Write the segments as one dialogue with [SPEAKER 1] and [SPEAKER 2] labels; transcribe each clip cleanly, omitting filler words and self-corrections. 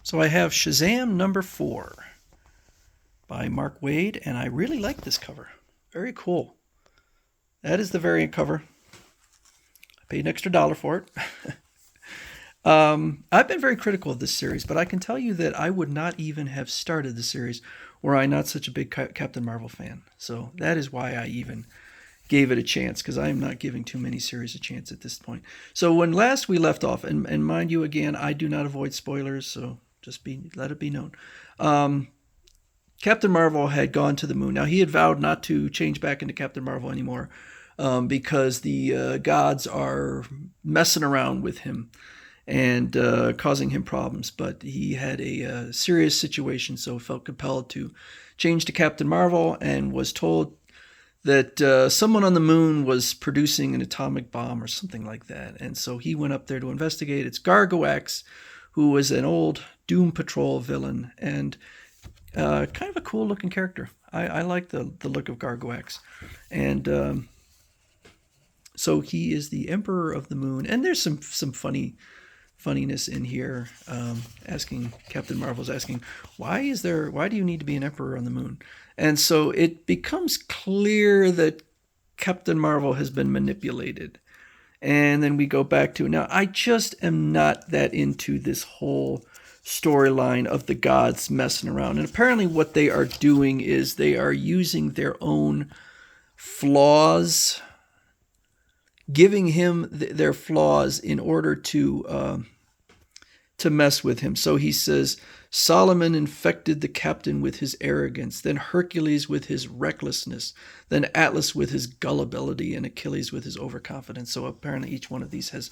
[SPEAKER 1] So I have Shazam #4 by Mark Waid, and I really like this cover. Very cool. That is the variant cover. I paid an extra $1 for it. I've been very critical of this series, but I can tell you that I would not even have started the series were I not such a big Captain Marvel fan. So that is why I even gave it a chance, because I am not giving too many series a chance at this point. So when last we left off, and mind you, again, I do not avoid spoilers, so just let it be known. Captain Marvel had gone to the moon. Now, he had vowed not to change back into Captain Marvel anymore because the gods are messing around with him and causing him problems. But he had a serious situation, so felt compelled to change to Captain Marvel and was told that someone on the moon was producing an atomic bomb or something like that. And so he went up there to investigate. It's Gargoax, who was an old Doom Patrol villain and kind of a cool looking character. I like the look of Gargoax. And so he is the Emperor of the Moon. And there's some funniness in here. Captain Marvel's asking, why do you need to be an emperor on the moon? And so it becomes clear that Captain Marvel has been manipulated. And then we go back to, now I just am not that into this whole storyline of the gods messing around. And apparently what they are doing is they are using their own flaws, giving him their flaws in order to mess with him. So he says, Solomon infected the captain with his arrogance, then Hercules with his recklessness, then Atlas with his gullibility, and Achilles with his overconfidence. So apparently each one of these has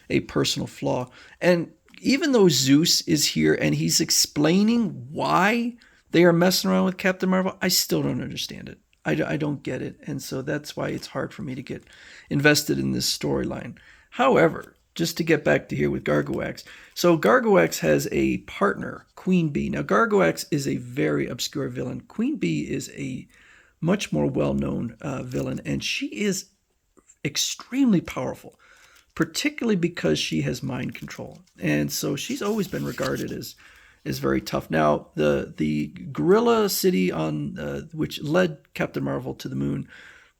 [SPEAKER 1] a personal flaw. And even though Zeus is here and he's explaining why they are messing around with Captain Marvel, I still don't understand it. I don't get it. And so that's why it's hard for me to get invested in this storyline. However, just to get back to here with Gargoax. So Gargoax has a partner, Queen Bee. Now, Gargoax is a very obscure villain. Queen Bee is a much more well-known villain, and she is extremely powerful, particularly because she has mind control. And so she's always been regarded as very tough. Now, the gorilla city on which led Captain Marvel to the moon,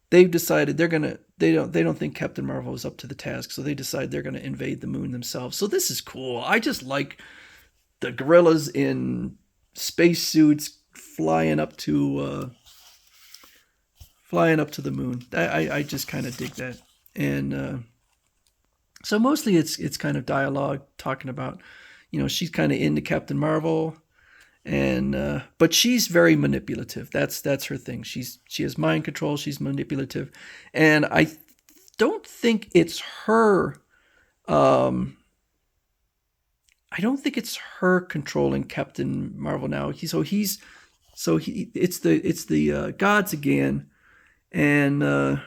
[SPEAKER 1] they've decided they don't think Captain Marvel is up to the task, so they decide they're gonna invade the moon themselves. So this is cool. I just like the gorillas in spacesuits flying up to the moon. I just kind of dig that. And so mostly it's kind of dialogue talking about, she's kind of into Captain Marvel. And but she's very manipulative. That's her thing. She has mind control. She's manipulative, and I don't think it's her. I don't think it's her controlling Captain Marvel now. It's the gods again, and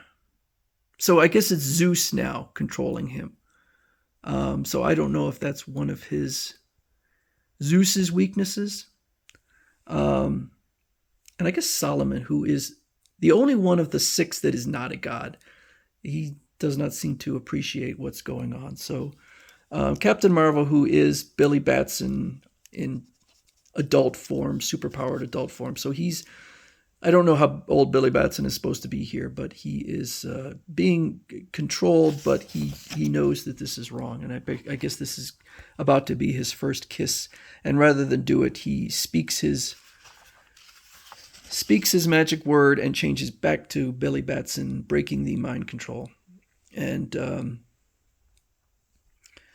[SPEAKER 1] so I guess it's Zeus now controlling him. So I don't know if that's one of Zeus's weaknesses. And I guess Solomon, who is the only one of the six that is not a god, he does not seem to appreciate what's going on. So Captain Marvel, who is Billy Batson in adult form, superpowered adult form. So I don't know how old Billy Batson is supposed to be here, but he is being controlled, but he knows that this is wrong. And I guess this is about to be his first kiss. And rather than do it, he speaks his magic word and changes back to Billy Batson, breaking the mind control. And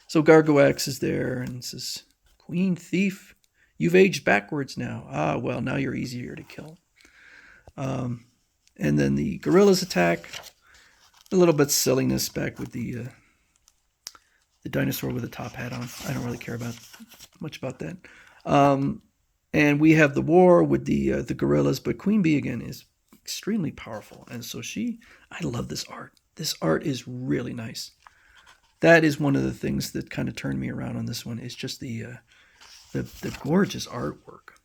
[SPEAKER 1] so Gargoax is there and says, Queen Thief, you've aged backwards now. Ah, well, now you're easier to kill. And then the gorillas attack. A little bit silliness back with the dinosaur with a top hat on. I don't really care much about that. And we have the war with the gorillas, but Queen Bee again is extremely powerful, and so I love this art. This art is really nice. That is one of the things that kind of turned me around on this one. Is just the gorgeous artwork,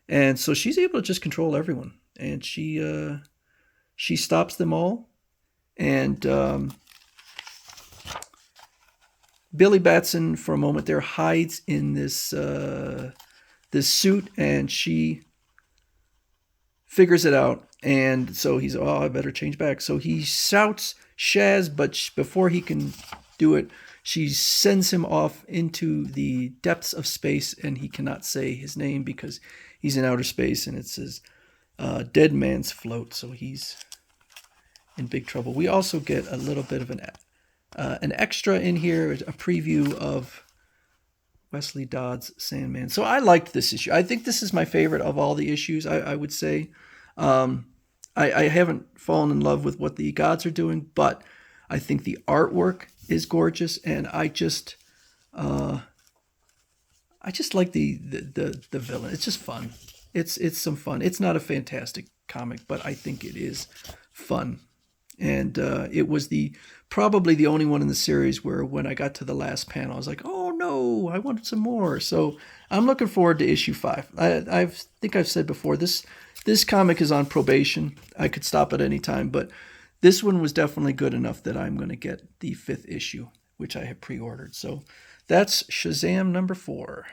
[SPEAKER 1] and so she's able to just control everyone, and she stops them all, and Billy Batson, for a moment there, hides in this this suit, and she figures it out. And so he's, oh, I better change back. So he shouts Shaz, but before he can do it, she sends him off into the depths of space, and he cannot say his name because he's in outer space, and it says Dead Man's Float. So he's in big trouble. We also get a little bit of an extra in here, a preview of Wesley Dodd's Sandman. So I liked this issue. I think this is my favorite of all the issues, I would say. I haven't fallen in love with what the gods are doing, but I think the artwork is gorgeous, and I just like the villain. It's just fun. It's some fun. It's not a fantastic comic, but I think it is fun. And it was probably the only one in the series where when I got to the last panel, I was like, oh no, I wanted some more. So I'm looking forward to issue 5. I think I've said before, this comic is on probation. I could stop at any time, but this one was definitely good enough that I'm going to get the 5th issue, which I have pre-ordered. So that's Shazam number 4.